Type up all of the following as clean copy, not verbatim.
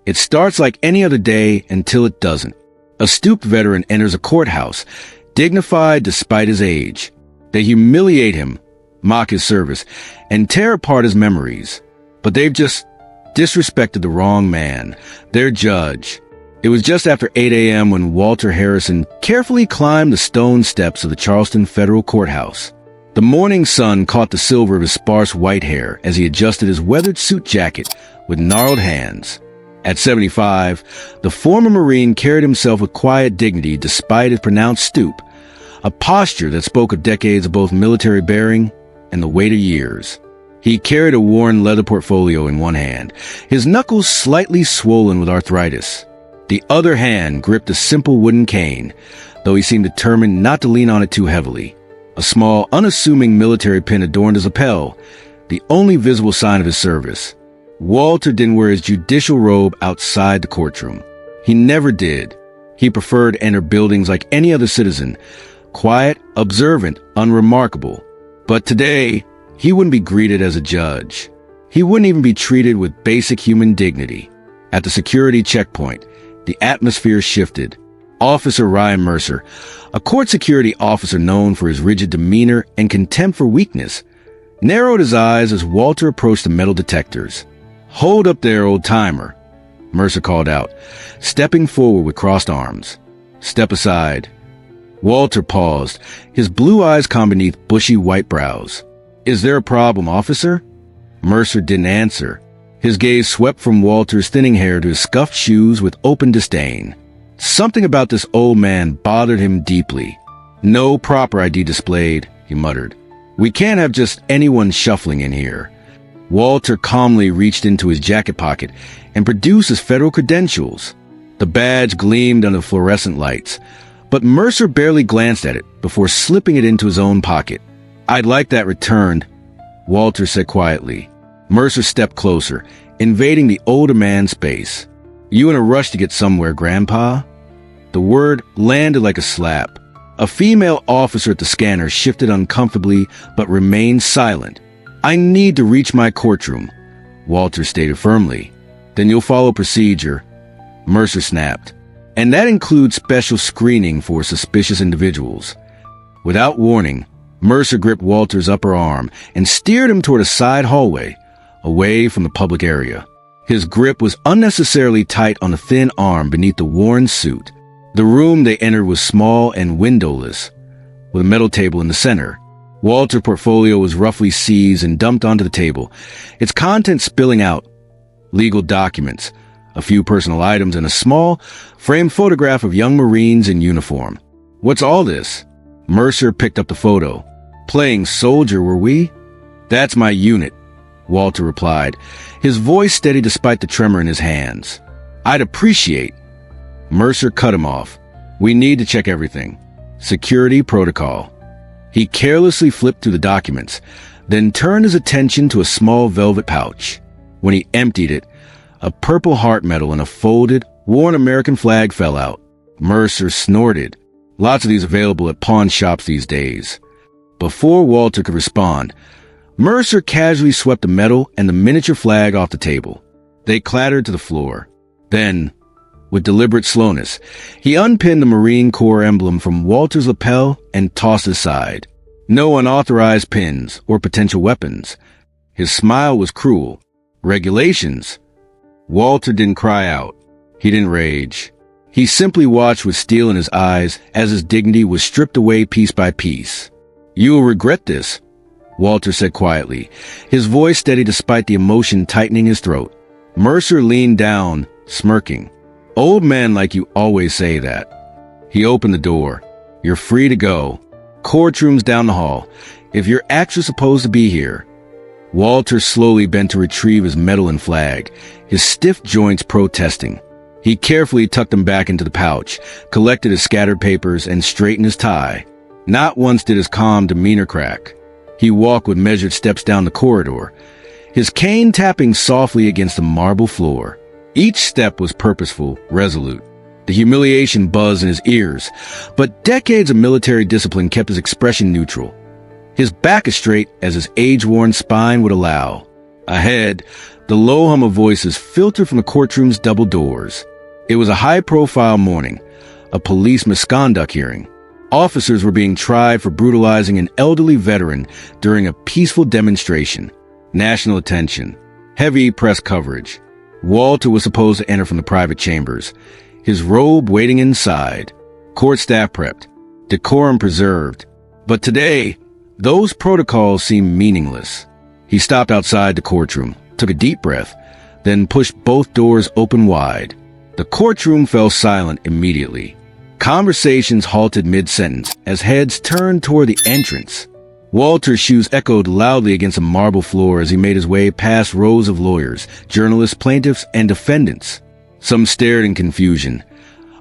It starts like any other day until it doesn't. A stooped veteran enters a courthouse, dignified despite his age. They humiliate him, mock his service, and tear apart his memories. But they've just disrespected the wrong man, their judge. It was just after 8 a.m. when Walter Harrison carefully climbed the stone steps of the Charleston Federal Courthouse. The morning sun caught the silver of his sparse white hair as he adjusted his weathered suit jacket with gnarled hands. At 75, the former Marine carried himself with quiet dignity despite his pronounced stoop, a posture that spoke of decades of both military bearing and the weight of years. He carried a worn leather portfolio in one hand, his knuckles slightly swollen with arthritis. The other hand gripped a simple wooden cane, though he seemed determined not to lean on it too heavily. A small, unassuming military pin adorned his lapel, the only visible sign of his service. Walter didn't wear his judicial robe outside the courtroom. He never did. He preferred to enter buildings like any other citizen, quiet, observant, unremarkable. But today, he wouldn't be greeted as a judge. He wouldn't even be treated with basic human dignity. At the security checkpoint, the atmosphere shifted. Officer Ryan Mercer, a court security officer known for his rigid demeanor and contempt for weakness, narrowed his eyes as Walter approached the metal detectors. "Hold up there, old-timer," Mercer called out, stepping forward with crossed arms. "Step aside." Walter paused, his blue eyes calm beneath bushy white brows. "Is there a problem, officer?" Mercer didn't answer. His gaze swept from Walter's thinning hair to his scuffed shoes with open disdain. Something about this old man bothered him deeply. "No proper ID displayed," he muttered. "We can't have just anyone shuffling in here." Walter calmly reached into his jacket pocket and produced his federal credentials. The badge gleamed under fluorescent lights, but Mercer barely glanced at it before slipping it into his own pocket. "I'd like that returned," Walter said quietly. Mercer stepped closer, invading the older man's space. "You in a rush to get somewhere, Grandpa?" The word landed like a slap. A female officer at the scanner shifted uncomfortably but remained silent. "I need to reach my courtroom," Walter stated firmly. "Then you'll follow procedure," Mercer snapped. "And that includes special screening for suspicious individuals." Without warning, Mercer gripped Walter's upper arm and steered him toward a side hallway, away from the public area. His grip was unnecessarily tight on the thin arm beneath the worn suit. The room they entered was small and windowless, with a metal table in the center. Walter's portfolio was roughly seized and dumped onto the table, its contents spilling out. Legal documents, a few personal items, and a small, framed photograph of young Marines in uniform. "What's all this?" Mercer picked up the photo. "Playing soldier, were we?" "That's my unit," Walter replied, his voice steady despite the tremor in his hands. "I'd appreciate—" Mercer cut him off. "We need to check everything. Security protocol." He carelessly flipped through the documents, then turned his attention to a small velvet pouch. When he emptied it, a purple heart medal and a folded, worn American flag fell out. Mercer snorted. Lots of these available at pawn shops these days. Before Walter could respond, Mercer casually swept the medal and the miniature flag off the table. They clattered to the floor. Then, with deliberate slowness, he unpinned the Marine Corps emblem from Walter's lapel and tossed it aside. No unauthorized pins or potential weapons. His smile was cruel. Regulations. Walter didn't cry out. He didn't rage. He simply watched with steel in his eyes as his dignity was stripped away piece by piece. "You will regret this," Walter said quietly, his voice steady despite the emotion tightening his throat. Mercer leaned down, smirking. "Old men like you always say that." He opened the door. "You're free to go. Courtroom's down the hall, if you're actually supposed to be here." Walter slowly bent to retrieve his medal and flag, his stiff joints protesting. He carefully tucked them back into the pouch, collected his scattered papers, and straightened his tie. Not once did his calm demeanor crack. He walked with measured steps down the corridor, his cane tapping softly against the marble floor. Each step was purposeful, resolute. The humiliation buzzed in his ears, but decades of military discipline kept his expression neutral. His back as straight as his age-worn spine would allow. Ahead, The low hum of voices filtered from the courtroom's double doors. It was a high-profile morning, a police misconduct hearing. Officers were being tried for brutalizing an elderly veteran during a peaceful demonstration. National attention. Heavy press coverage. Walter was supposed to enter from the private chambers, his robe waiting inside. Court staff prepped. Decorum preserved. But today, those protocols seemed meaningless. He stopped outside the courtroom, took a deep breath, then pushed both doors open wide. The courtroom fell silent immediately. Conversations halted mid-sentence as heads turned toward the entrance. Walter's shoes echoed loudly against a marble floor as he made his way past rows of lawyers, journalists, plaintiffs, and defendants. Some stared in confusion,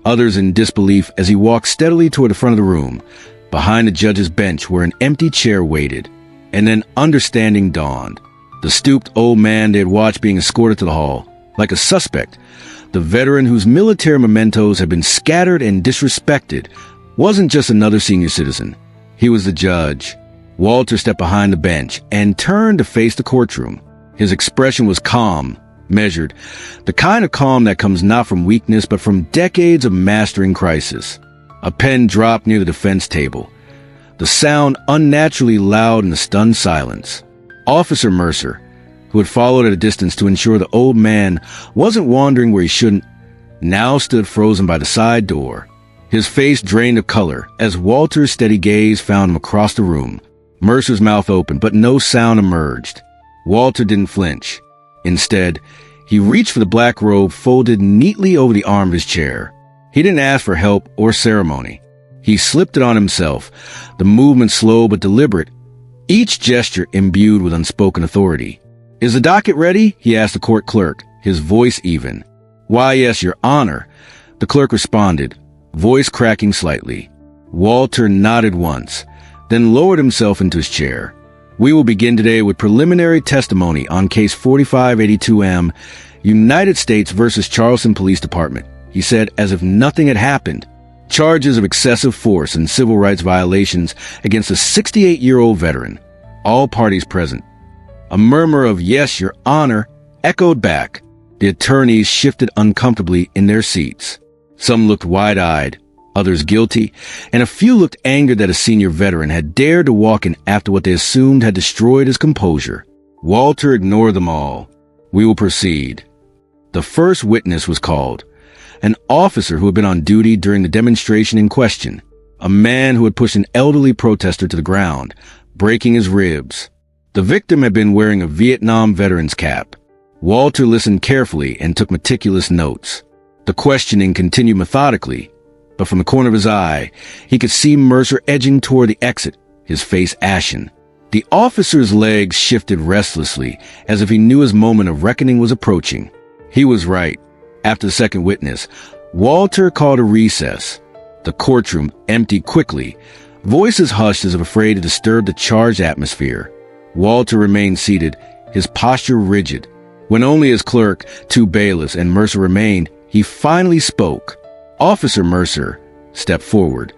others in disbelief as he walked steadily toward the front of the room, behind the judge's bench where an empty chair waited. And then understanding dawned. The stooped old man they had watched being escorted to the hall, like a suspect, the veteran whose military mementos had been scattered and disrespected, wasn't just another senior citizen. He was the judge. Walter stepped behind the bench and turned to face the courtroom. His expression was calm, measured, the kind of calm that comes not from weakness but from decades of mastering crisis. A pen dropped near the defense table, the sound unnaturally loud in the stunned silence. Officer Mercer, who had followed at a distance to ensure the old man wasn't wandering where he shouldn't, now stood frozen by the side door. His face drained of color as Walter's steady gaze found him across the room. Mercer's mouth opened, but no sound emerged. Walter didn't flinch. Instead, he reached for the black robe folded neatly over the arm of his chair. He didn't ask for help or ceremony. He slipped it on himself, the movement slow but deliberate, each gesture imbued with unspoken authority. "Is the docket ready?" he asked the court clerk, his voice even. "Why, yes, Your Honor," the clerk responded, voice cracking slightly. Walter nodded once, then lowered himself into his chair. "We will begin today with preliminary testimony on Case 4582M, United States versus Charleston Police Department," he said as if nothing had happened. Charges of excessive force and civil rights violations against a 68-year-old veteran. All parties present. A murmur of "Yes, Your Honor," echoed back. The attorneys shifted uncomfortably in their seats. Some looked wide-eyed, others guilty, and a few looked angered that a senior veteran had dared to walk in after what they assumed had destroyed his composure. Walter ignored them all. "We will proceed." The first witness was called. An officer who had been on duty during the demonstration in question. A man who had pushed an elderly protester to the ground, breaking his ribs. The victim had been wearing a Vietnam veteran's cap. Walter listened carefully and took meticulous notes. The questioning continued methodically, but from the corner of his eye, he could see Mercer edging toward the exit, his face ashen. The officer's legs shifted restlessly, as if he knew his moment of reckoning was approaching. He was right. After the second witness, Walter called a recess. The courtroom emptied quickly, voices hushed as if afraid to disturb the charged atmosphere. Walter remained seated, his posture rigid. When only his clerk, two bailiffs, and Mercer remained, he finally spoke. Officer Mercer stepped forward.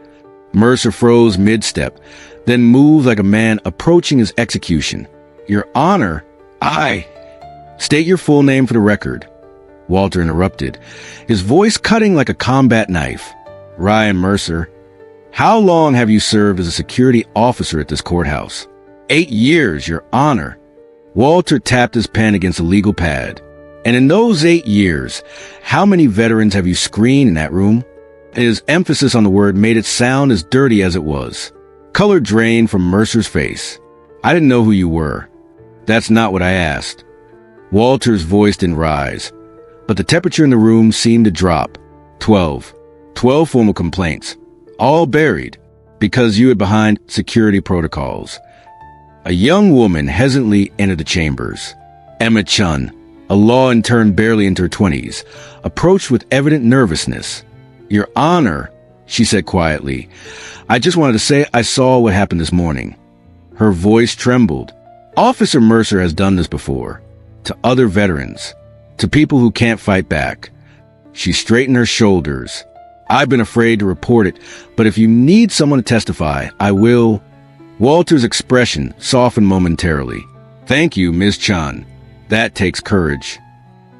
Mercer froze mid-step, then moved like a man approaching his execution. "Your Honor, I—" "State your full name for the record," Walter interrupted, his voice cutting like a combat knife. "Ryan Mercer." "How long have you served as a security officer at this courthouse?" 8 years, Your Honor." Walter tapped his pen against a legal pad. "And in those 8 years, how many veterans have you screened in that room?" His emphasis on the word made it sound as dirty as it was. Color drained from Mercer's face. "I didn't know who you were." "That's not what I asked." Walter's voice didn't rise, but the temperature in the room seemed to drop. 12 formal complaints, all buried, because you hid behind security protocols. A young woman hesitantly entered the chambers. Emma Chun, a law intern barely into her 20s, approached with evident nervousness. "Your Honor," she said quietly, "I just wanted to say I saw what happened this morning." Her voice trembled. Officer Mercer has done this before. To other veterans. To people who can't fight back. She straightened her shoulders. "I've been afraid to report it, but if you need someone to testify, I will." Walter's expression softened momentarily. "Thank you, Ms. Chan." That takes courage.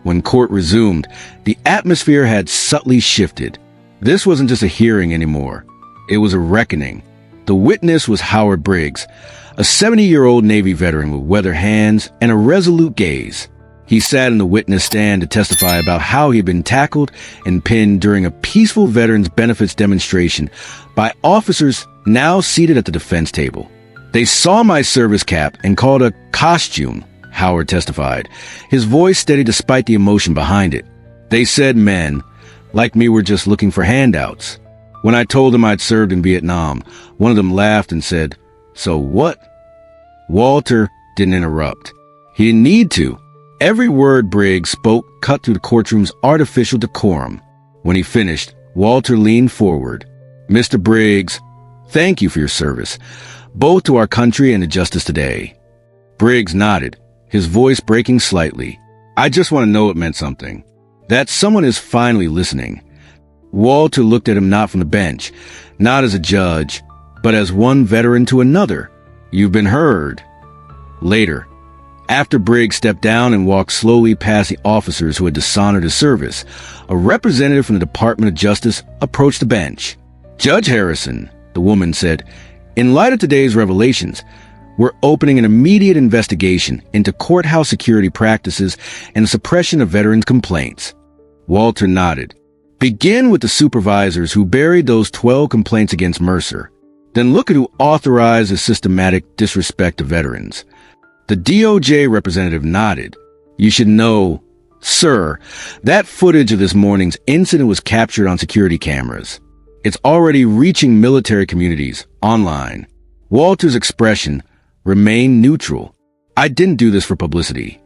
When court resumed, the atmosphere had subtly shifted. This wasn't just a hearing anymore. It was a reckoning. The witness was Howard Briggs, a 70-year-old Navy veteran with weathered hands and a resolute gaze. He sat in the witness stand to testify about how he had been tackled and pinned during a peaceful veterans benefits demonstration by officers now seated at the defense table. They saw my service cap and called a costume, Howard testified, his voice steady despite the emotion behind it. They said men, like me, were just looking for handouts. When I told them I'd served in Vietnam, one of them laughed and said, "So what?" Walter didn't interrupt. He didn't need to. Every word Briggs spoke cut through the courtroom's artificial decorum. When he finished, Walter leaned forward. "Mr. Briggs, thank you for your service, both to our country and to justice today." Briggs nodded, his voice breaking slightly. "I just want to know it meant something. That someone is finally listening." Walter looked at him not from the bench, not as a judge, but as one veteran to another. "You've been heard." Later, after Briggs stepped down and walked slowly past the officers who had dishonored his service, a representative from the Department of Justice approached the bench. "Judge Harrison," the woman said, "in light of today's revelations, we're opening an immediate investigation into courthouse security practices and the suppression of veterans' complaints." Walter nodded. "Begin with the supervisors who buried those 12 complaints against Mercer. Then look at who authorized the systematic disrespect of veterans." The DOJ representative nodded. "You should know, sir, that footage of this morning's incident was captured on security cameras. It's already reaching military communities online." Walter's expression remained neutral. "I didn't do this for publicity."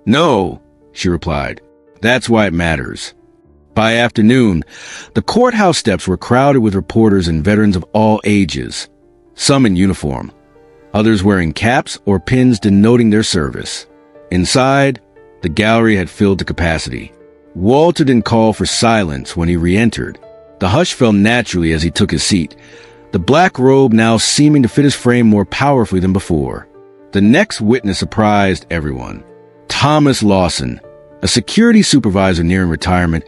"No," she replied. "That's why it matters." By afternoon, the courthouse steps were crowded with reporters and veterans of all ages, some in uniform, others wearing caps or pins denoting their service. Inside, the gallery had filled to capacity. Walter didn't call for silence when he re-entered. The hush fell naturally as he took his seat, the black robe now seeming to fit his frame more powerfully than before. The next witness surprised everyone. Thomas Lawson, a security supervisor nearing retirement,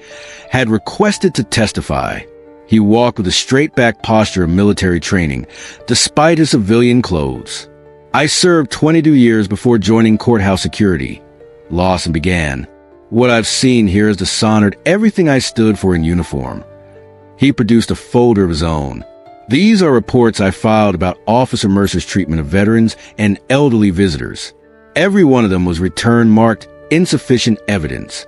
had requested to testify. He walked with a straight-back posture of military training, despite his civilian clothes. "I served 22 years before joining courthouse security," Lawson began. "What I've seen here has dishonored everything I stood for in uniform." He produced a folder of his own. "These are reports I filed about Officer Mercer's treatment of veterans and elderly visitors. Every one of them was returned marked insufficient evidence."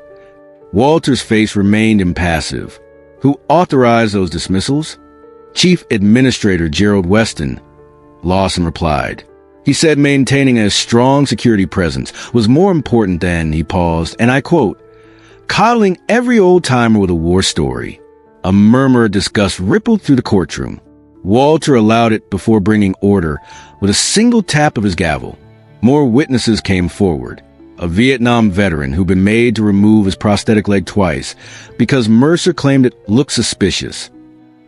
Walter's face remained impassive. "Who authorized those dismissals?" "Chief Administrator Gerald Weston," Lawson replied. He said maintaining a strong security presence was more important than, he paused, and I quote, "coddling every old-timer with a war story." A murmur of disgust rippled through the courtroom. Walter allowed it before bringing order with a single tap of his gavel. More witnesses came forward. A Vietnam veteran who'd been made to remove his prosthetic leg twice because Mercer claimed it looked suspicious.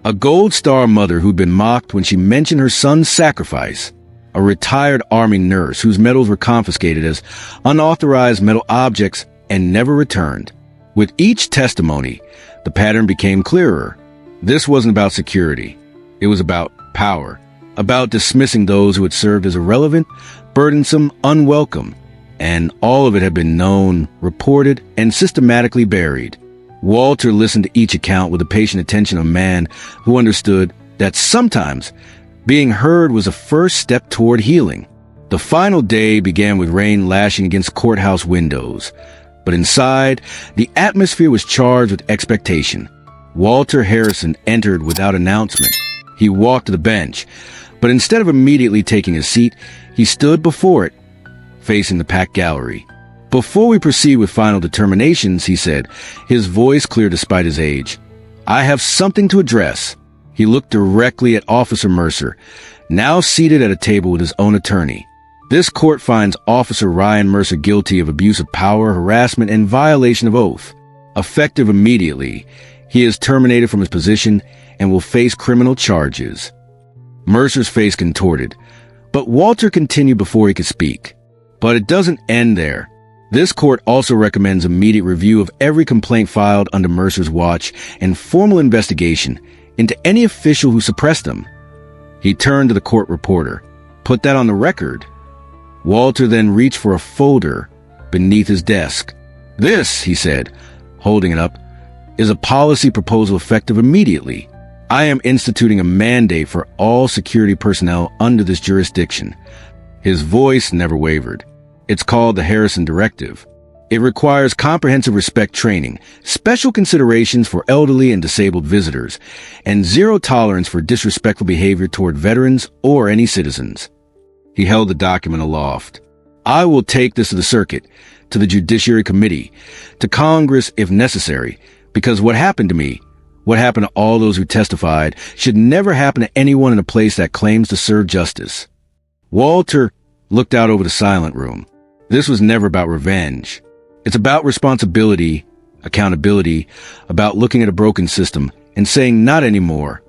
A Gold Star mother who'd been mocked when she mentioned her son's sacrifice. A retired Army nurse whose medals were confiscated as unauthorized metal objects and never returned. With each testimony, the pattern became clearer. This wasn't about security. It was about power, about dismissing those who had served as irrelevant, burdensome, unwelcome. And all of it had been known, reported, and systematically buried. Walter listened to each account with the patient attention of a man who understood that sometimes being heard was a first step toward healing. The final day began with rain lashing against courthouse windows, but inside, the atmosphere was charged with expectation. Walter Harrison entered without announcement. He walked to the bench, but instead of immediately taking a seat, he stood before it, facing the packed gallery. "Before we proceed with final determinations," he said, his voice clear despite his age, "I have something to address." He looked directly at Officer Mercer, now seated at a table with his own attorney. "This court finds Officer Ryan Mercer guilty of abuse of power, harassment, and violation of oath. Effective immediately, he is terminated from his position and will face criminal charges." Mercer's face contorted, but Walter continued before he could speak. "But it doesn't end there. This court also recommends immediate review of every complaint filed under Mercer's watch and formal investigation into any official who suppressed them. He turned to the court reporter. Put that on the record. Walter then reached for a folder beneath his desk. This, he said, holding it up, is a policy proposal effective immediately. I am instituting a mandate for all security personnel under this jurisdiction. His voice never wavered. It's called the Harrison Directive. It requires comprehensive respect training, special considerations for elderly and disabled visitors, and zero tolerance for disrespectful behavior toward veterans or any citizens. He held the document aloft. I will take this to the circuit, to the Judiciary Committee, to Congress if necessary, because what happened to me, what happened to all those who testified, should never happen to anyone in a place that claims to serve justice. Walter looked out over the silent room. This was never about revenge. It's about responsibility, accountability, about looking at a broken system and saying not anymore.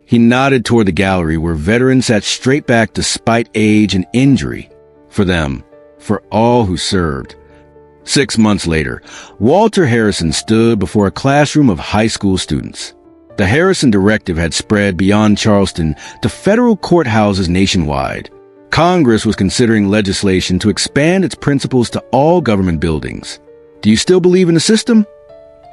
He nodded toward the gallery where veterans sat straight back despite age and injury. For them, for all who served. 6 months later, Walter Harrison stood before a classroom of high school students. The Harrison Directive had spread beyond Charleston to federal courthouses nationwide. Congress was considering legislation to expand its principles to all government buildings. Do you still believe in the system?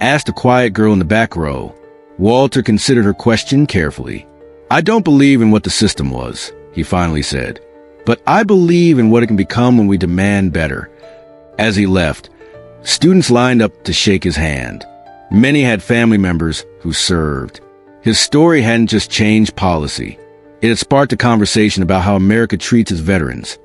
Asked a quiet girl in the back row. Walter considered her question carefully. I don't believe in what the system was, he finally said, but I believe in what it can become when we demand better. As he left, students lined up to shake his hand. Many had family members who served. His story hadn't just changed policy. It had sparked a conversation about how America treats its veterans.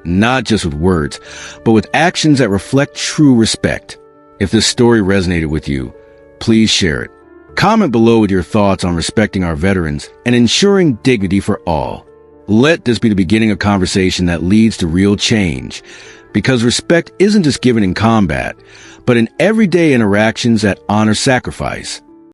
Not just with words, but with actions that reflect true respect. If this story resonated with you, please share it. Comment below with your thoughts on respecting our veterans and ensuring dignity for all. Let this be the beginning of conversation that leads to real change. Because respect isn't just given in combat, but in everyday interactions that honor sacrifice.